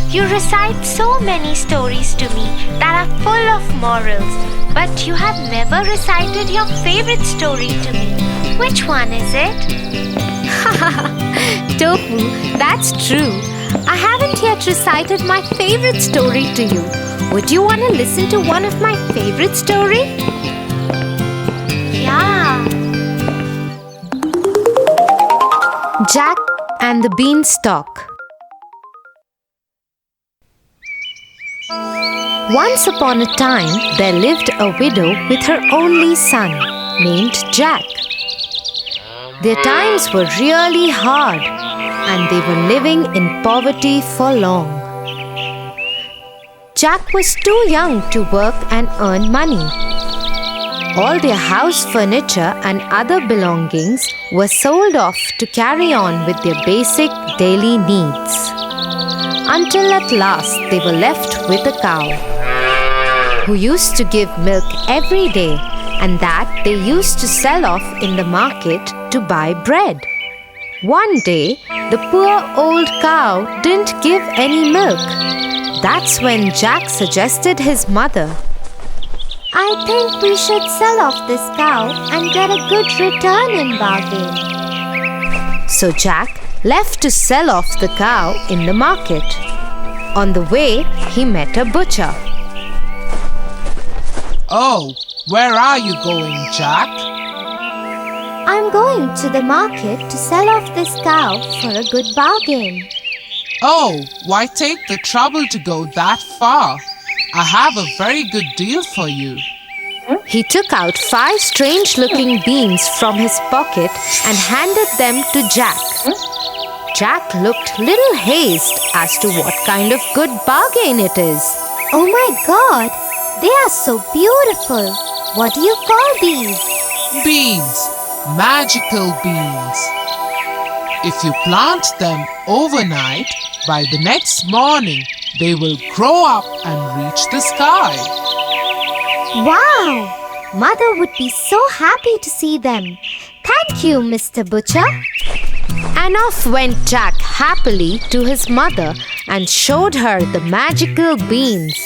You recite so many stories to me that are full of morals, but you have never recited your favorite story to me. Which one is it? Tofu, that's true. I haven't yet recited my favorite story to you. Would you want to listen to one of my favorite stories? Yeah. Jack and the Beanstalk. Once upon a time, there lived a widow with her only son, named Jack. Their times were really hard, and they were living in poverty for long. Jack was too young to work and earn money. All their house furniture and other belongings were sold off to carry on with their basic daily needs. Until at last they were left with a cow, who used to give milk every day, and that they used to sell off in the market to buy bread. One day, the poor old cow didn't give any milk. That's when Jack suggested his mother, I think we should sell off this cow and get a good return in bargain. So Jack left to sell off the cow in the market. On the way, he met a butcher. Oh, where are you going, Jack? I'm going to the market to sell off this cow for a good bargain. Oh, why take the trouble to go that far? I have a very good deal for you. He took out 5 strange-looking beans from his pocket and handed them to Jack. Jack looked little hazed as to what kind of good bargain it is. Oh my God! They are so beautiful. What do you call these? Beans, magical beans. If you plant them overnight, by the next morning, they will grow up and reach the sky. Wow! Mother would be so happy to see them. Thank you, Mr. Butcher. And off went Jack happily to his mother and showed her the magical beans.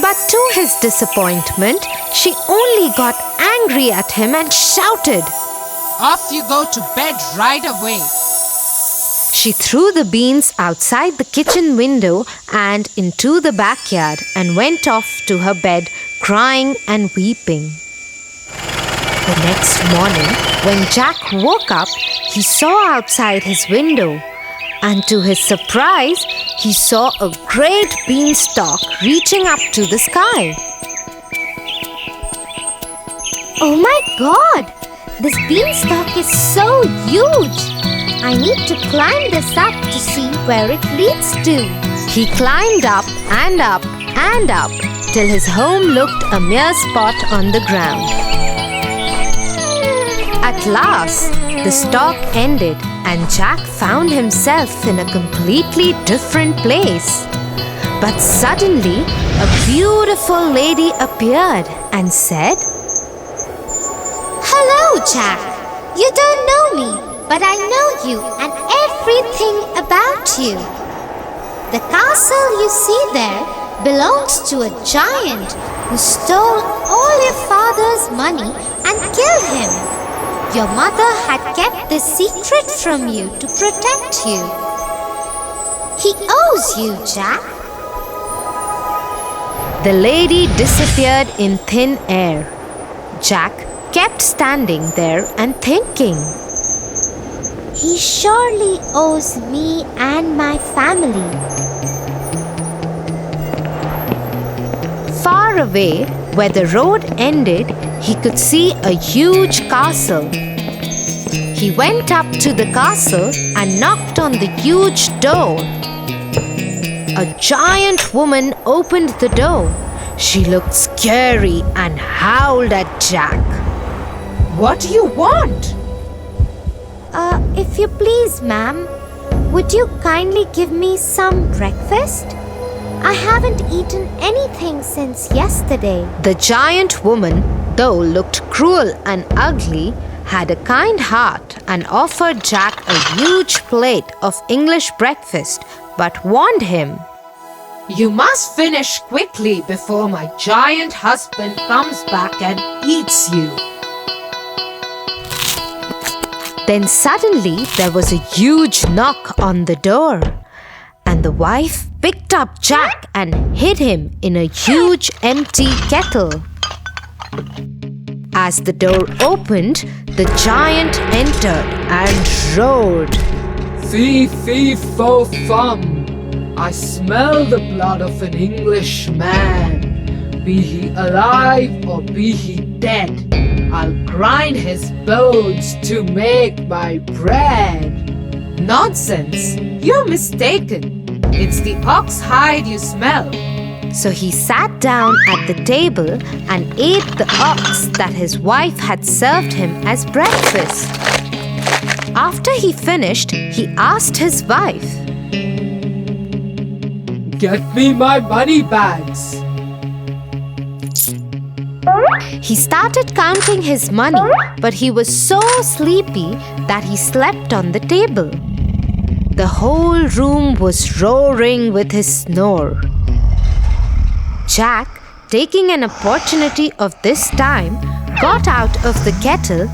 But to his disappointment, she only got angry at him and shouted, Off you go to bed right away. She threw the beans outside the kitchen window and into the backyard and went off to her bed, crying and weeping. The next morning, when Jack woke up, he saw outside his window, and to his surprise, he saw a great beanstalk reaching up to the sky. Oh my God! This beanstalk is so huge! I need to climb this up to see where it leads to. He climbed up and up and up till his home looked a mere spot on the ground. At last, the stalk ended and Jack found himself in a completely different place. But suddenly, a beautiful lady appeared and said, Hello, Jack. You don't know me, but I know you and everything about you. The castle you see there belongs to a giant who stole all your father's money and killed him. Your mother had kept this secret from you to protect you. He owes you, Jack. The lady disappeared in thin air. Jack kept standing there and thinking, He surely owes me and my family. Far away, where the road ended, he could see a huge castle. He went up to the castle and knocked on the huge door. A giant woman opened the door. She looked scary and howled at Jack. What do you want? If you please, ma'am, would you kindly give me some breakfast? I haven't eaten anything since yesterday. The giant woman, though looked cruel and ugly, had a kind heart and offered Jack a huge plate of English breakfast, but warned him, You must finish quickly before my giant husband comes back and eats you. Then suddenly there was a huge knock on the door, and the wife picked up Jack and hid him in a huge empty kettle. As the door opened, the giant entered and roared. Fee, fee, fo, fum. I smell the blood of an Englishman. Be he alive or be he dead, I'll grind his bones to make my bread. Nonsense! You're mistaken. It's the ox hide you smell. So he sat down at the table and ate the ox that his wife had served him as breakfast. After he finished, he asked his wife, Get me my money bags. He started counting his money, but he was so sleepy that he slept on the table. The whole room was roaring with his snore. Jack, taking an opportunity of this time, got out of the kettle,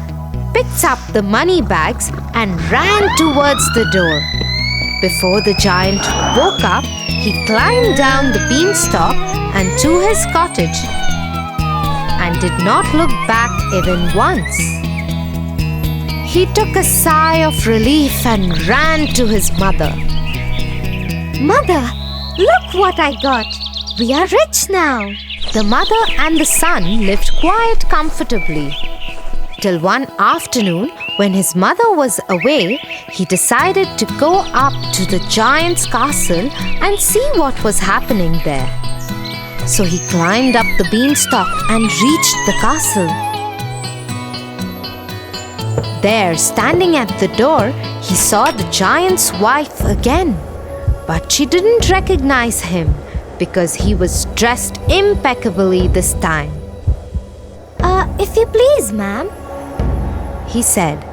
picked up the money bags and ran towards the door. Before the giant woke up, he climbed down the beanstalk and to his cottage and did not look back even once. He took a sigh of relief and ran to his mother. Mother, look what I got. We are rich now. The mother and the son lived quite comfortably. Till one afternoon, when his mother was away, he decided to go up to the giant's castle and see what was happening there. So he climbed up the beanstalk and reached the castle. There, standing at the door, he saw the giant's wife again. But she didn't recognize him because he was dressed impeccably this time. If you please, ma'am, He said,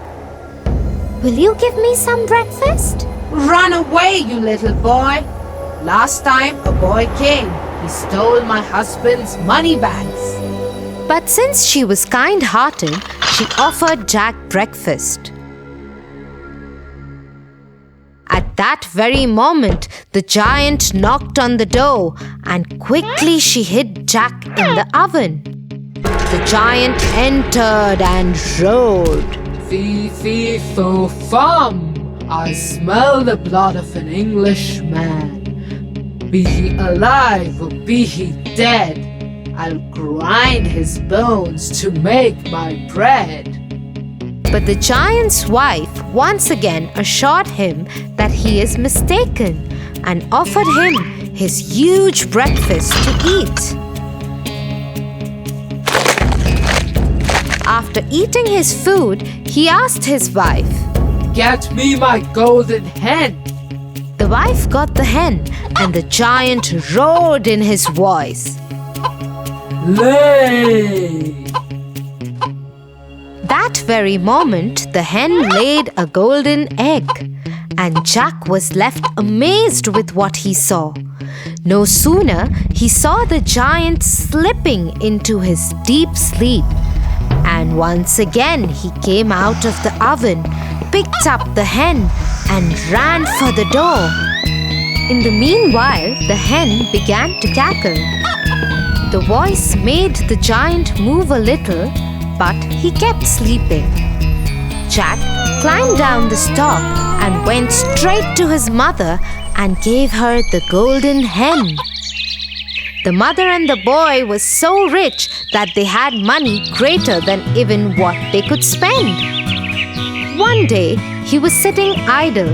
will you give me some breakfast? Run away, you little boy! Last time a boy came, he stole my husband's money bags. But since she was kind-hearted, she offered Jack breakfast. At that very moment, the giant knocked on the door and quickly she hid Jack in the oven. The giant entered and roared. Fee, fee, fo, fum. I smell the blood of an Englishman. Be he alive or be he dead, I'll grind his bones to make my bread. But the giant's wife once again assured him that he is mistaken and offered him his huge breakfast to eat. After eating his food, he asked his wife, Get me my golden hen. The wife got the hen and the giant roared in his voice. Lay! That very moment, the hen laid a golden egg, and Jack was left amazed with what he saw. No sooner he saw the giant slipping into his deep sleep, and once again he came out of the oven, picked up the hen, and ran for the door. In the meanwhile, the hen began to cackle. The voice made the giant move a little, but he kept sleeping. Jack climbed down the stalk and went straight to his mother and gave her the golden hen. The mother and the boy were so rich that they had money greater than even what they could spend. One day, he was sitting idle.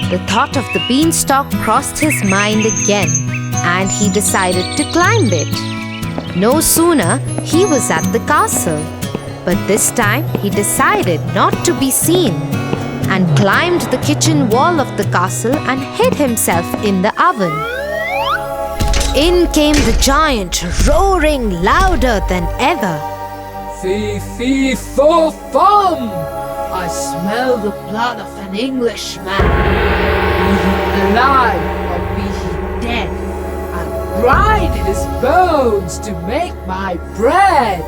The thought of the beanstalk crossed his mind again, and he decided to climb it. No sooner he was at the castle, but this time he decided not to be seen and climbed the kitchen wall of the castle and hid himself in the oven. In came the giant, roaring louder than ever. Fee, fee, fo, fum. I smell the blood of an Englishman. Be he alive or be he dead, grind his bones to make my bread.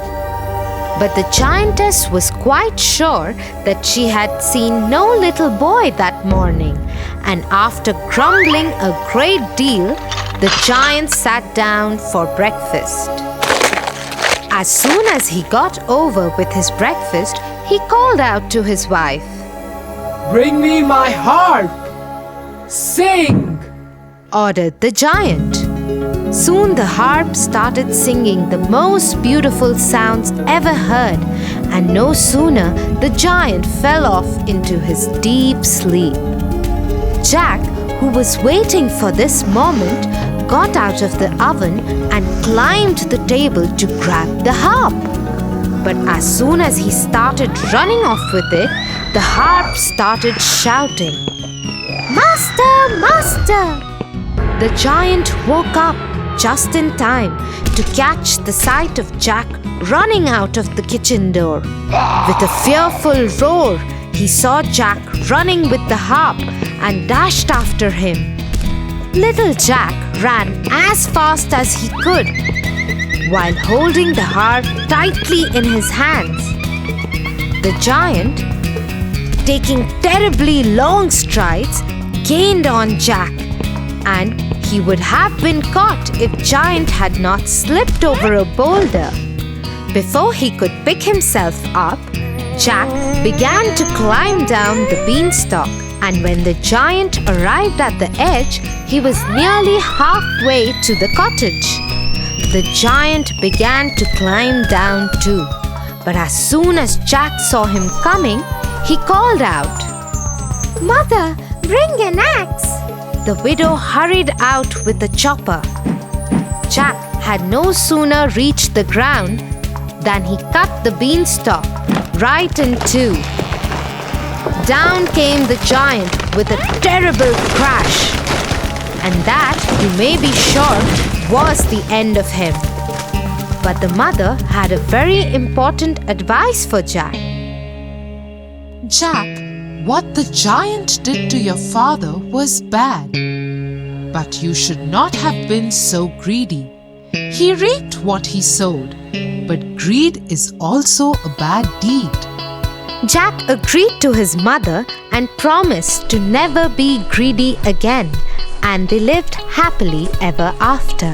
But the giantess was quite sure that she had seen no little boy that morning, and after grumbling a great deal, the giant sat down for breakfast. As soon as he got over with his breakfast, he called out to his wife, "Bring me my harp! Sing!" ordered the giant. Soon the harp started singing the most beautiful sounds ever heard, and no sooner the giant fell off into his deep sleep. Jack, who was waiting for this moment, got out of the oven and climbed the table to grab the harp. But as soon as he started running off with it, the harp started shouting, Master! Master! The giant woke up just in time to catch the sight of Jack running out of the kitchen door. With a fearful roar, he saw Jack running with the harp and dashed after him. Little Jack ran as fast as he could, while holding the harp tightly in his hands. The giant, taking terribly long strides, gained on Jack, and he would have been caught if Giant had not slipped over a boulder. Before he could pick himself up, Jack began to climb down the beanstalk, and when the giant arrived at the edge, he was nearly halfway to the cottage. The giant began to climb down too, but as soon as Jack saw him coming, he called out, Mother, bring an axe! The widow hurried out with the chopper. Jack had no sooner reached the ground than he cut the beanstalk right in two. Down came the giant with a terrible crash, and that, you may be sure, was the end of him. But the mother had a very important advice for Jack. Jack, what the giant did to your father was bad, but you should not have been so greedy. He reaped what he sowed, but greed is also a bad deed. Jack agreed to his mother and promised to never be greedy again, and they lived happily ever after.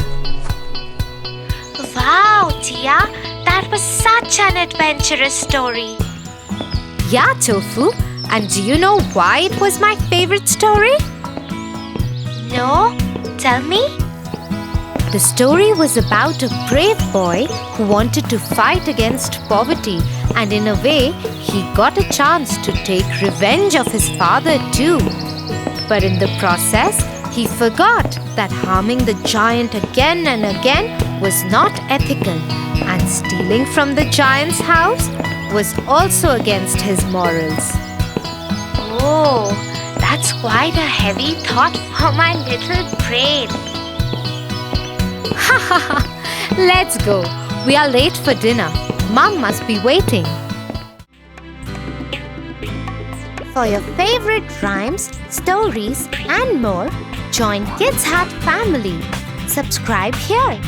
Wow, Tia, that was such an adventurous story. Yeah, Tofu, and do you know why it was my favorite story? No, tell me. The story was about a brave boy who wanted to fight against poverty, and in a way, he got a chance to take revenge of his father too. But in the process, he forgot that harming the giant again and again was not ethical, and stealing from the giant's house was also against his morals. Oh, that's quite a heavy thought for my little brain. Ha ha ha! Let's go. We are late for dinner. Mom must be waiting. For your favorite rhymes, stories, and more, join Kids Hut family. Subscribe here.